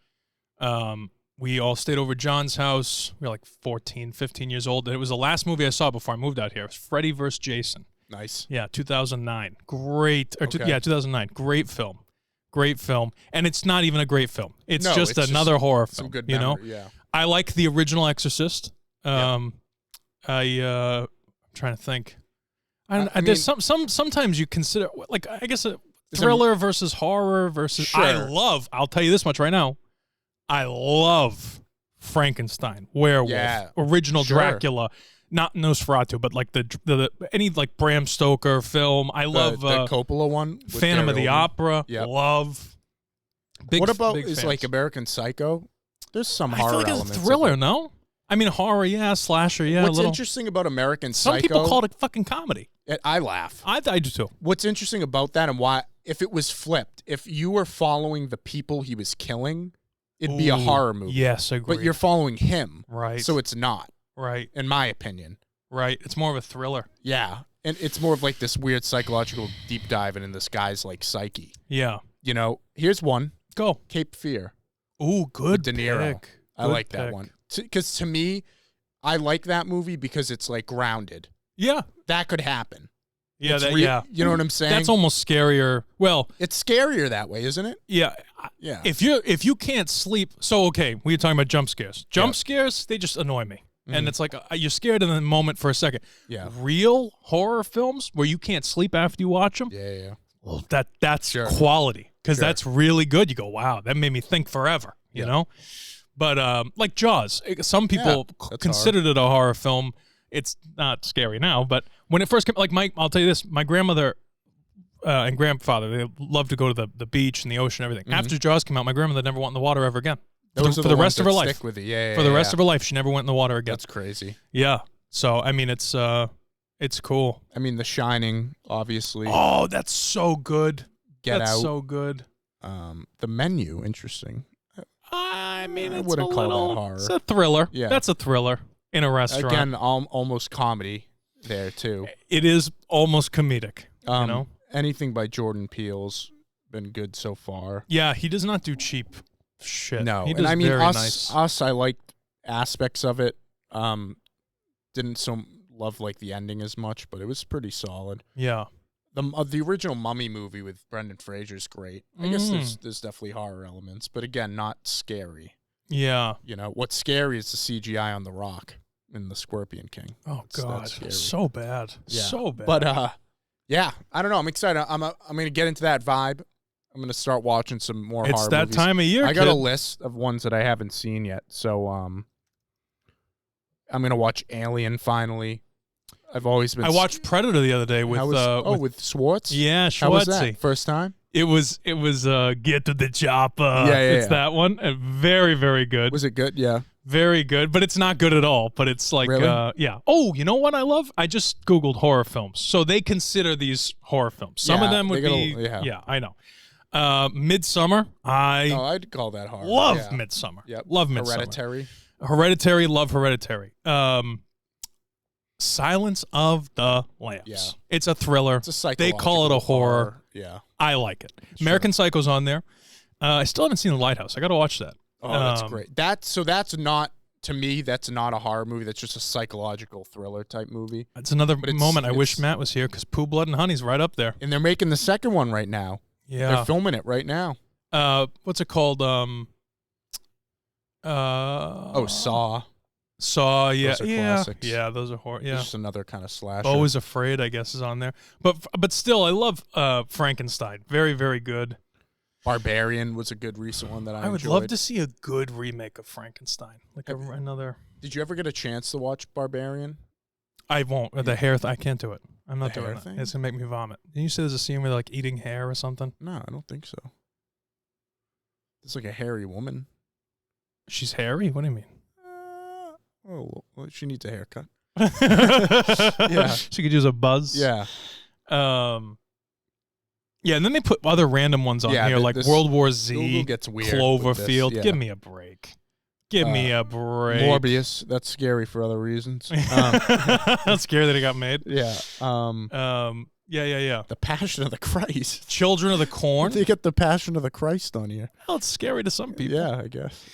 B: We all stayed over at John's house. We were like 14, 15 years old. And it was the last movie I saw before I moved out here. It was Freddy vs. Jason.
A: Nice.
B: Yeah, 2009. Great. 2009. Great film. Great film. And it's not even a great film. It's just another horror film.
A: Some good
B: memory,
A: yeah.
B: I like the original Exorcist. I'm trying to think. There's sometimes you consider, like, I guess a thriller versus horror versus.
A: Sure.
B: I'll tell you this much right now. I love Frankenstein, Werewolf, original Dracula, not Nosferatu, but like the any like Bram Stoker film. I love
A: the Coppola one,
B: Phantom of the Opera.
A: Yep.
B: Love.
A: What about like American Psycho? There's some horror elements.
B: I feel like it's a thriller, no? I mean, horror, yeah, slasher, yeah.
A: What's interesting about American Psycho?
B: Some people call it a fucking comedy.
A: I laugh.
B: I do too.
A: What's interesting about that and why, if it was flipped, if you were following the people he was killing, it'd be a horror movie.
B: Yes, I agree.
A: But you're following him.
B: Right.
A: So it's not.
B: Right.
A: In my opinion.
B: Right. It's more of a thriller.
A: Yeah. And it's more of like this weird psychological deep diving in this guy's like psyche.
B: Yeah.
A: Here's one.
B: Go.
A: Cape Fear.
B: Ooh, good
A: De Niro.
B: Pick.
A: I like that one. Because to me, I like that movie because it's like grounded.
B: Yeah.
A: That could happen.
B: Yeah,
A: you know what I'm saying?
B: That's almost scarier. Well,
A: it's scarier that way, isn't it?
B: Yeah.
A: Yeah.
B: If you can't sleep, so okay, we were talking about jump scares. Jump scares, they just annoy me. And it's like you're scared in the moment for a second.
A: Yeah.
B: Real horror films where you can't sleep after you watch them.
A: Yeah.
B: Well, that's quality, because that's really good. You go, wow, that made me think forever. You know, but like Jaws, some people considered it a horror film. It's not scary now, but when it first came, like I'll tell you this: my grandmother and grandfather, they loved to go to the beach and the ocean and everything. After Jaws came out, my grandmother never went in the water ever again. For the rest of her life.
A: Stick with it. Yeah,
B: for the rest of her life, she never went in the water again.
A: That's crazy.
B: Yeah. So I mean, it's cool.
A: I mean, The Shining, obviously.
B: Oh, that's so good.
A: Get
B: that's
A: Out.
B: So good.
A: The Menu, interesting.
B: I mean,
A: I wouldn't call that horror.
B: It's a thriller.
A: Yeah.
B: That's a thriller in a restaurant.
A: Again, almost comedy there too.
B: It is almost comedic. You know,
A: anything by Jordan Peele's been good so far.
B: Yeah, he does not do cheap shit.
A: No,
B: he does
A: and I mean
B: very
A: us.
B: nice.
A: I liked aspects of it. Didn't love like the ending as much, but it was pretty solid.
B: Yeah.
A: The original Mummy movie with Brendan Fraser is great. I guess there's definitely horror elements, but again, not scary.
B: Yeah.
A: You know, what's scary is the CGI on The Rock in The Scorpion King.
B: Oh God, so bad. Yeah. So bad.
A: But yeah, I don't know. I'm excited. I'm gonna get into that vibe. I'm gonna start watching some more horror movies.
B: It's that time of year.
A: I got a list of ones that I haven't seen yet, so I'm gonna watch Alien finally. I've always been.
B: I watched Predator the other day with
A: with Schwartz.
B: Yeah, Schwartzy.
A: How was that? First time?
B: It was Get to the Chopper.
A: Yeah,
B: it's that one. Very, very good.
A: Was it good? Yeah.
B: Very good, but it's not good at all. But it's like,
A: really?
B: Yeah. Oh, you know what I love? I just Googled horror films. So they consider these horror films. Some of them would be, yeah, I know. Midsummer,
A: I'd call that horror.
B: Love Midsummer.
A: Yep.
B: Love Midsummer.
A: Hereditary.
B: Love Hereditary. Silence of the Lambs.
A: Yeah.
B: It's a thriller.
A: It's a psychological
B: They call it a horror.
A: Yeah.
B: I like it. American Psycho's on there. I still haven't seen The Lighthouse. I got to watch that.
A: Oh, that's great. That's not, to me, that's not a horror movie. That's just a psychological thriller type movie.
B: It's another moment. I wish Matt was here, because Pooh, Blood, and Honey's right up there.
A: And they're making the second one right now.
B: Yeah.
A: They're filming it right now.
B: What's it called?
A: Saw.
B: Saw, yeah.
A: Those are classics.
B: Yeah, those are horror. Yeah.
A: Just another kind of slasher.
B: Always Afraid, I guess, is on there. But still, I love Frankenstein. Very, very good.
A: Barbarian was a good recent one that I
B: would love to see a good remake of Frankenstein. Like another.
A: Did you ever get a chance to watch Barbarian?
B: I won't. The hair I can't do it. I'm not doing it.
A: Thing?
B: It's going to make me vomit. Didn't you say there's a scene where they're like eating hair or something?
A: No, I don't think so. It's like a hairy woman.
B: She's hairy? What do you mean?
A: Well, she needs a haircut.
B: Yeah. She could use a buzz.
A: Yeah.
B: Yeah, and then they put other random ones on here, like World War Z,
A: Google gets weird
B: Cloverfield.
A: Yeah.
B: Give me a break. Give me a break.
A: Morbius. That's scary for other reasons.
B: That's scary that it got made.
A: Yeah.
B: Yeah.
A: The Passion of the Christ.
B: Children of the Corn.
A: They get the Passion of the Christ on here.
B: Well, it's scary to some people.
A: Yeah, I guess.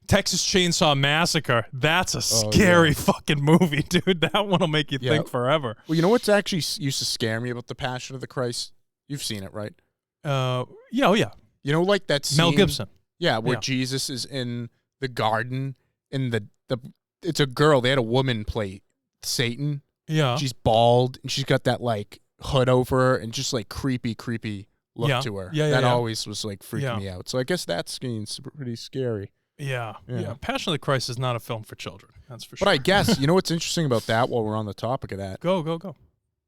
B: Texas Chainsaw Massacre. That's a scary fucking movie, dude. That one will make you think forever.
A: Well, you know what's actually used to scare me about the Passion of the Christ? You've seen it, right?
B: Yeah.
A: You know, like that scene,
B: Mel Gibson.
A: Yeah, where Jesus is in the garden, and it's a girl. They had a woman play Satan.
B: Yeah.
A: She's bald, and she's got that like hood over her, and just like creepy look to her. That always was like freaking me out. So I guess that scene's pretty scary.
B: Yeah. Passion of the Christ is not a film for children. That's for sure.
A: But I guess, you know what's interesting about that while we're on the topic of that?
B: Go.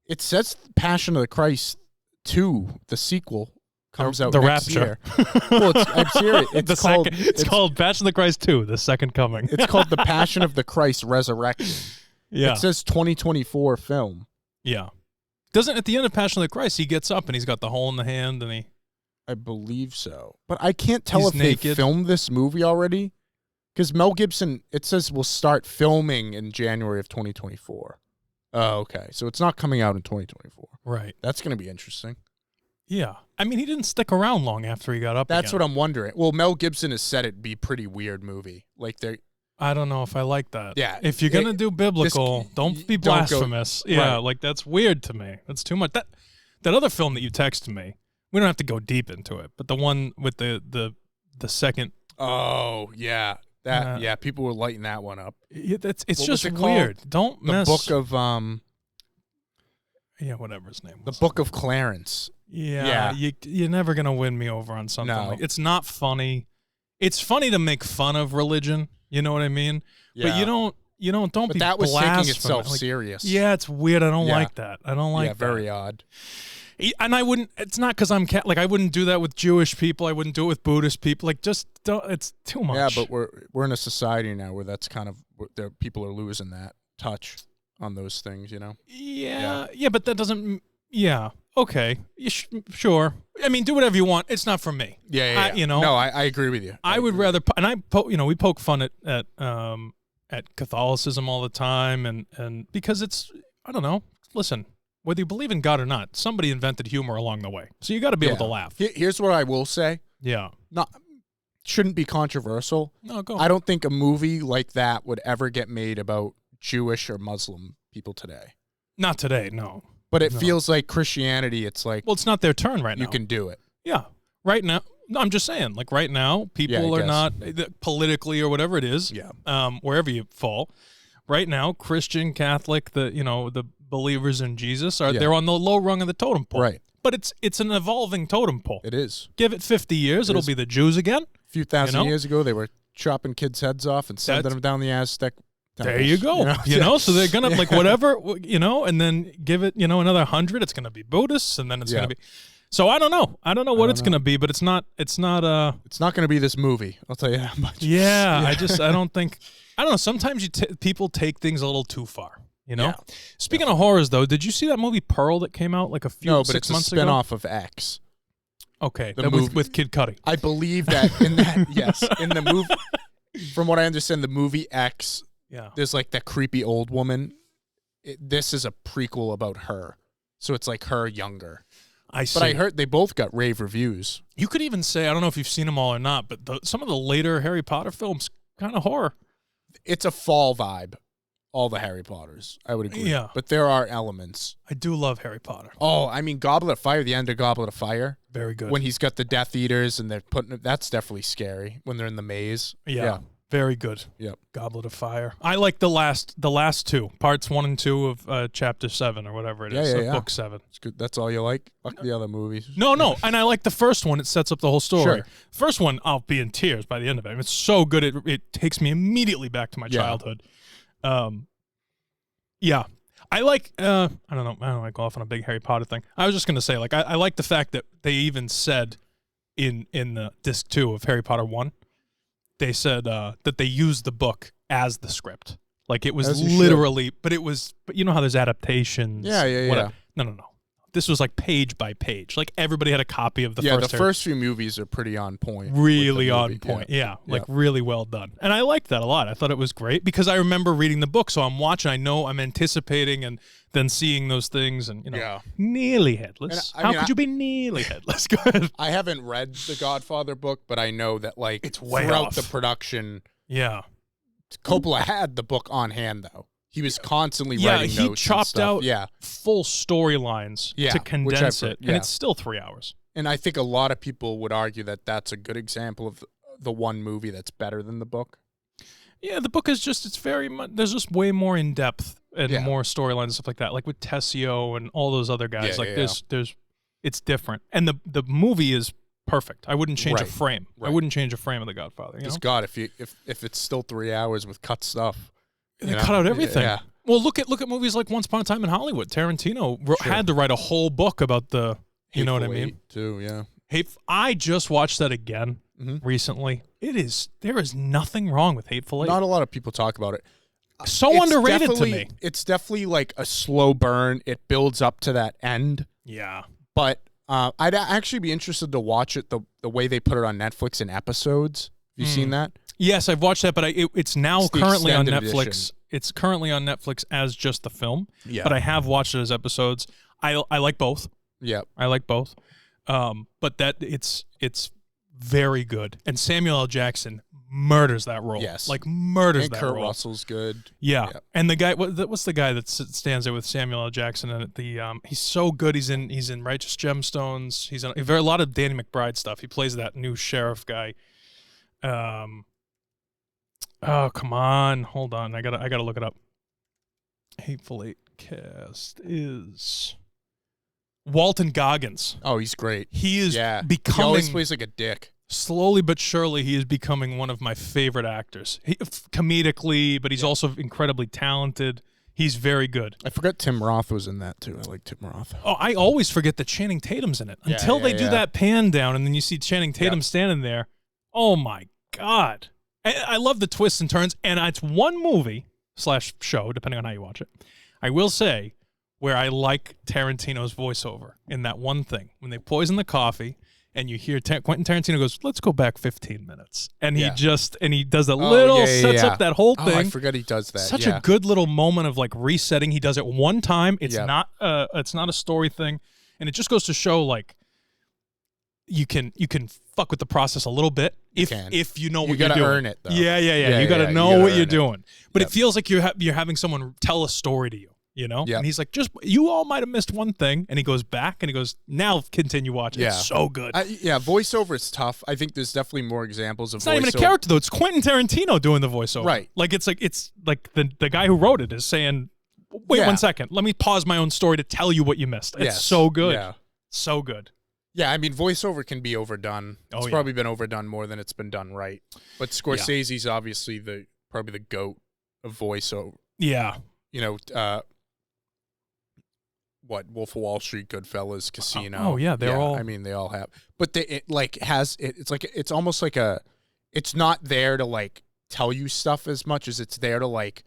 A: It says Passion of the Christ 2, the sequel, comes out
B: the
A: next
B: Rapture.
A: year. Well, I'm serious.
B: It's called Passion of the Christ 2, the second coming.
A: It's called The Passion of the Christ Resurrection.
B: Yeah.
A: It says 2024 film.
B: Yeah. Doesn't, at the end of Passion of the Christ, he gets up and he's got the hole in the hand and he...
A: I believe so. But I can't tell if
B: naked.
A: they filmed this movie already. Because Mel Gibson, it says, will start filming in January of 2024. Oh, okay. So it's not coming out in 2024.
B: Right.
A: That's going to be interesting.
B: Yeah. I mean, he didn't stick around long after he got up
A: That's
B: again.
A: what I'm wondering. Well, Mel Gibson has said it'd be a pretty weird movie. Like, they're...
B: I don't know if I like that.
A: Yeah.
B: If you're going to do biblical, don't be blasphemous. Yeah, like that's weird to me. That's too much. That other film that you texted me, we don't have to go deep into it, but the one with the second.
A: Oh, yeah. Yeah, people were lighting that one up.
B: It's just weird. Don't mess.
A: The book of
B: whatever his name
A: was.
B: The
A: Book of Clarence.
B: Yeah. You're never going to win me over on something like it's not funny. It's funny to make fun of religion. You know what I mean? Yeah. But don't
A: but
B: be
A: that was taking
B: blasphemous.
A: itself serious.
B: Yeah, it's weird. I don't like that. I don't like that.
A: Very odd.
B: And I wouldn't, it's not because I'm Catholic. I wouldn't do that with Jewish people. I wouldn't do it with Buddhist people. Like, just don't, it's too much.
A: Yeah, but we're in a society now where that's kind of, people are losing that touch on those things, you know?
B: Yeah, but that doesn't, okay. Sure. I mean, do whatever you want. It's not for me.
A: Yeah. No, I agree with you.
B: I would rather, and we poke fun at Catholicism all the time, and because it's, I don't know, listen, whether you believe in God or not, somebody invented humor along the way. So you got to be able to laugh.
A: Here's what I will say.
B: Yeah.
A: Shouldn't be controversial.
B: No, go on.
A: I don't think a movie like that would ever get made about Jewish or Muslim people today.
B: Not today, no.
A: But it feels like Christianity, it's like...
B: Well, it's not their turn right now.
A: You can do it.
B: Yeah. Right now, I'm just saying, like right now, people are not, politically or whatever it is, wherever you fall, right now, Christian, Catholic, the believers in Jesus, they're on the low rung of the totem pole.
A: Right.
B: But it's an evolving totem pole.
A: It is.
B: Give it 50 years, it'll be the Jews again.
A: A few thousand years ago, they were chopping kids' heads off and sending them down the Aztec temples.
B: There you go. You know, so they're going to, like, whatever, and then give it, another 100, it's going to be Buddhists, and then it's going to be... So I don't know. I don't know what it's going to be, but it's not
A: It's not going to be this movie, I'll tell you that much.
B: Yeah, I don't know. Sometimes people take things a little too far.
A: Yeah,
B: Speaking of horrors, though, did you see that movie Pearl that came out like 6 months ago?
A: No, but it's a spinoff of X.
B: Okay, with Kid Cudi.
A: I believe that in that, yes, in the movie. From what I understand, the movie X.
B: Yeah.
A: There's like that creepy old woman. This is a prequel about her, so it's like her younger.
B: I see.
A: But I heard they both got rave reviews.
B: You could even say, I don't know if you've seen them all or not, but some of the later Harry Potter films kind of horror.
A: It's a fall vibe. All the Harry Potters, I would agree.
B: Yeah.
A: But there are elements.
B: I do love Harry Potter.
A: Oh, I mean, Goblet of Fire, the end of Goblet of Fire.
B: Very good.
A: When he's got the Death Eaters and they're that's definitely scary when they're in the maze.
B: Yeah. Very good.
A: Yep.
B: Goblet of Fire. I like the last two, parts 1 and 2 of chapter 7 or whatever it is. Book 7.
A: It's good. That's all you like? Fuck the other movies.
B: No. And I like the first one. It sets up the whole story.
A: Sure.
B: First one, I'll be in tears by the end of it. I mean, it's so good. It takes me immediately back to my childhood. Yeah. I like, I don't know. I don't like go off on a big Harry Potter thing. I was just going to say, like, I like the fact that they even said in the disc 2 of Harry Potter 1, they said that they used the book as the script. Like, it was literally, but you know how there's adaptations.
A: Yeah.
B: No. This was like page by page. Like, everybody had a copy of the first.
A: Yeah, the first few movies are pretty on point.
B: Really on point. Yeah. Like, really well done. And I liked that a lot. I thought it was great because I remember reading the book. So I'm watching, I know I'm anticipating and then seeing those things and, nearly headless. How could you be nearly headless? Go ahead.
A: I haven't read the Godfather book, but I know that, like,
B: it's way
A: throughout
B: off
A: the production.
B: Yeah.
A: Coppola had the book on hand, though. He was constantly writing notes.
B: Yeah, he chopped out full storylines to condense it, and it's still 3 hours.
A: And I think a lot of people would argue that that's a good example of the one movie that's better than the book.
B: Yeah, the book is just, it's very much, there's just way more in depth and more storylines and stuff like that. Like with Tessio and all those other guys, there's it's different. And the movie is perfect. I wouldn't change a frame. Right. I wouldn't change a frame of The Godfather. You know?
A: God, if it's still 3 hours with cut stuff.
B: They cut out everything. Yeah. Well, look at movies like Once Upon a Time in Hollywood. Tarantino had to write a whole book about the, you know what I mean?
A: Too, yeah.
B: I just watched that again recently. There is nothing wrong with Hateful Eight.
A: Not a lot of people talk about it.
B: So underrated to me.
A: It's definitely like a slow burn. It builds up to that end.
B: Yeah.
A: But I'd actually be interested to watch it the way they put it on Netflix in episodes. Have you seen that?
B: Yes, I've watched that, but it's now currently on Netflix.
A: Edition.
B: It's currently on Netflix as just the film.
A: Yeah.
B: But I have watched it as episodes. I like both.
A: Yeah.
B: I like both. But that it's very good, and Samuel L. Jackson murders that role.
A: Yes,
B: like murders
A: and
B: that
A: Kurt
B: role.
A: Russell's good.
B: Yeah, and the guy, what's the guy that stands there with Samuel L. Jackson? And he's so good. He's in Righteous Gemstones. He's in a lot of Danny McBride stuff. He plays that new sheriff guy. Oh, come on, hold on. I gotta look it up. Hateful Eight cast is Walton Goggins.
A: Oh, he's great.
B: He is becoming.
A: He always plays like a dick.
B: Slowly but surely, he is becoming one of my favorite actors. Comedically, but he's also incredibly talented. He's very good.
A: I forgot Tim Roth was in that too. I like Tim Roth.
B: Oh, I always forget that Channing Tatum's in it until they do that pan down, and then you see Channing Tatum standing there. Oh my God! I love the twists and turns, and it's one movie / show, depending on how you watch it. I will say where I like Tarantino's voiceover in that one thing when they poison the coffee. And you hear Quentin Tarantino goes, "Let's go back 15 minutes," and he does a little sets up that whole thing.
A: Oh, I forgot he does that.
B: Such a good little moment of like resetting. He does it one time. It's not a story thing, and it just goes to show like you can fuck with the process a little bit if you know what you're doing. You gotta
A: earn it though.
B: Yeah. You gotta know what you're doing. But it feels like you're having someone tell a story to you. You know?
A: Yep.
B: And he's like, you all might have missed one thing. And he goes back and he goes, now continue watching. It's so good.
A: Voiceover is tough. I think there's definitely more examples of
B: It's not even a character, though. It's Quentin Tarantino doing the voiceover.
A: Right.
B: Like, it's like the guy who wrote it is saying, wait 1 second. Let me pause my own story to tell you what you missed. It's so good. Yeah. So good.
A: Yeah, I mean, voiceover can be overdone. It's probably been overdone more than it's been done right. But Scorsese's obviously probably the GOAT of voiceover.
B: Yeah.
A: You know, Wolf of Wall Street, Goodfellas, Casino.
B: Oh yeah, they're all.
A: I mean, they all have. But it's almost like it's not there to like tell you stuff as much as it's there to like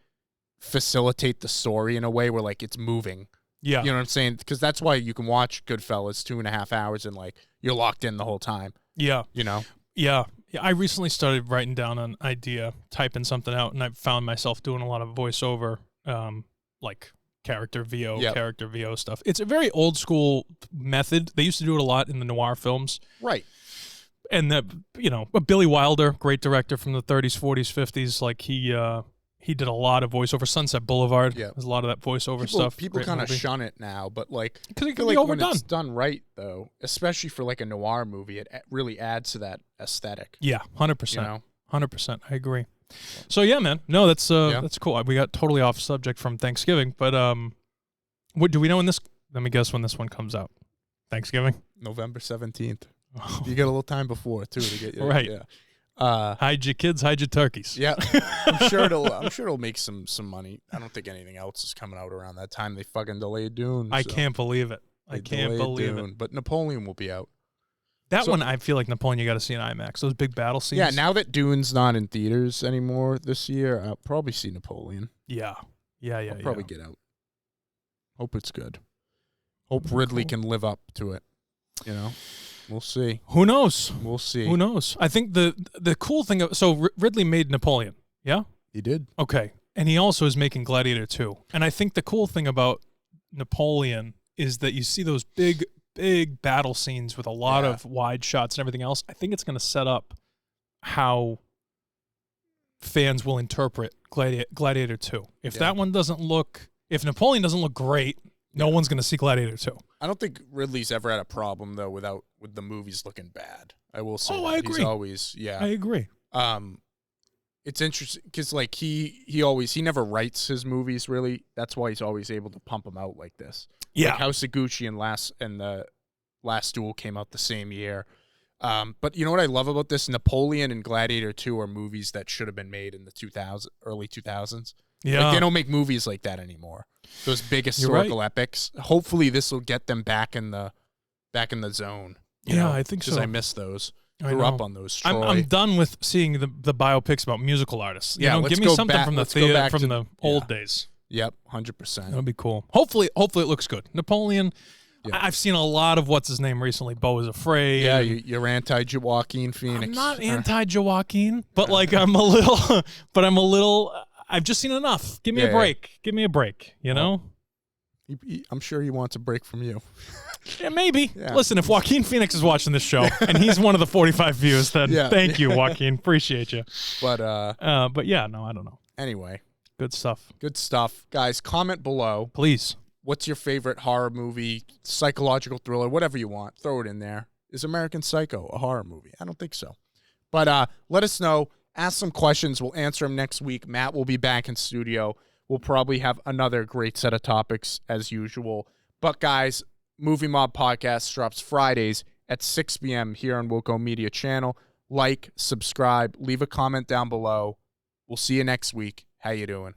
A: facilitate the story in a way where like it's moving.
B: Yeah,
A: you know what I'm saying? Because that's why you can watch Goodfellas 2.5 hours and like you're locked in the whole time.
B: Yeah,
A: you know.
B: Yeah. I recently started writing down an idea, typing something out, and I found myself doing a lot of voiceover, like character VO stuff. It's a very old school method. They used to do it a lot in the noir films.
A: Right.
B: And Billy Wilder, great director from the 30s, 40s, 50s, like he did a lot of voiceover. Sunset Boulevard, there's a lot of that voiceover stuff.
A: People kind of shun it now, but like
B: because it can be overdone.
A: When it's done right though, especially for like a noir movie, it really adds to that aesthetic.
B: Yeah, 100%. You know? 100%. I agree. So yeah, man. No, that's cool. We got totally off subject from Thanksgiving, but what do we know when this? Let me guess when this one comes out. Thanksgiving,
A: November 17th. Oh. You get a little time before too to get
B: right.
A: Yeah.
B: Hide your kids, hide your turkeys.
A: Yeah, I'm sure it'll make some money. I don't think anything else is coming out around that time. They fucking delayed Dune.
B: I can't believe it. I can't believe it.
A: But Napoleon will be out.
B: That one, I feel like Napoleon, you got to see in IMAX. Those big battle scenes.
A: Yeah, now that Dune's not in theaters anymore this year, I'll probably see Napoleon.
B: Yeah. I'll
A: probably get out. Hope it's good. Hope Ridley can live up to it. You know, we'll see.
B: Who knows?
A: We'll see.
B: Who knows? I think the cool thing. Ridley made Napoleon. Yeah,
A: he did.
B: Okay, and he also is making Gladiator 2. And I think the cool thing about Napoleon is that you see those big battle scenes with a lot of wide shots and everything else. I think it's going to set up how fans will interpret Gladiator 2. If that one doesn't look, if Napoleon doesn't look great, no one's going to see Gladiator 2.
A: I don't think Ridley's ever had a problem though with the movies looking bad. I will say.
B: I agree.
A: He's always
B: I agree.
A: It's interesting because like he never writes his movies really. That's why he's always able to pump them out like this.
B: Yeah,
A: like House of Gucci and the Last Duel came out the same year. But you know what I love about this? Napoleon and Gladiator 2 are movies that should have been made in the early 2000s.
B: Yeah,
A: like, they don't make movies like that anymore. Those big historical epics. Hopefully, this will get them back in the zone.
B: I think so.
A: Because I miss those. Grew up on those.
B: I'm done with seeing the biopics about musical artists.
A: Yeah,
B: give me something from the theater from the old days.
A: Yep, 100%.
B: That would be cool. Hopefully it looks good. Napoleon. Yeah. I've seen a lot of what's his name recently. Beau is Afraid.
A: Yeah, you're anti-Joaquin Phoenix.
B: I'm not anti-Joaquin, but like I'm a little. I've just seen enough. Give me a break. Give me a break. You know.
A: I'm sure he wants a break from you.
B: Yeah, maybe. Yeah. Listen, if Joaquin Phoenix is watching this show and he's one of the 45 views, then thank you, Joaquin. Appreciate you.
A: But
B: yeah, no, I don't know.
A: Anyway.
B: Good stuff.
A: Good stuff. Guys, comment below.
B: Please.
A: What's your favorite horror movie, psychological thriller, whatever you want. Throw it in there. Is American Psycho a horror movie? I don't think so. But let us know. Ask some questions. We'll answer them next week. Matt will be back in studio. We'll probably have another great set of topics as usual. But guys, Movie Mob Podcast drops Fridays at 6 p.m. here on Wilco Media Channel. Like, subscribe, leave a comment down below. We'll see you next week. How you doing?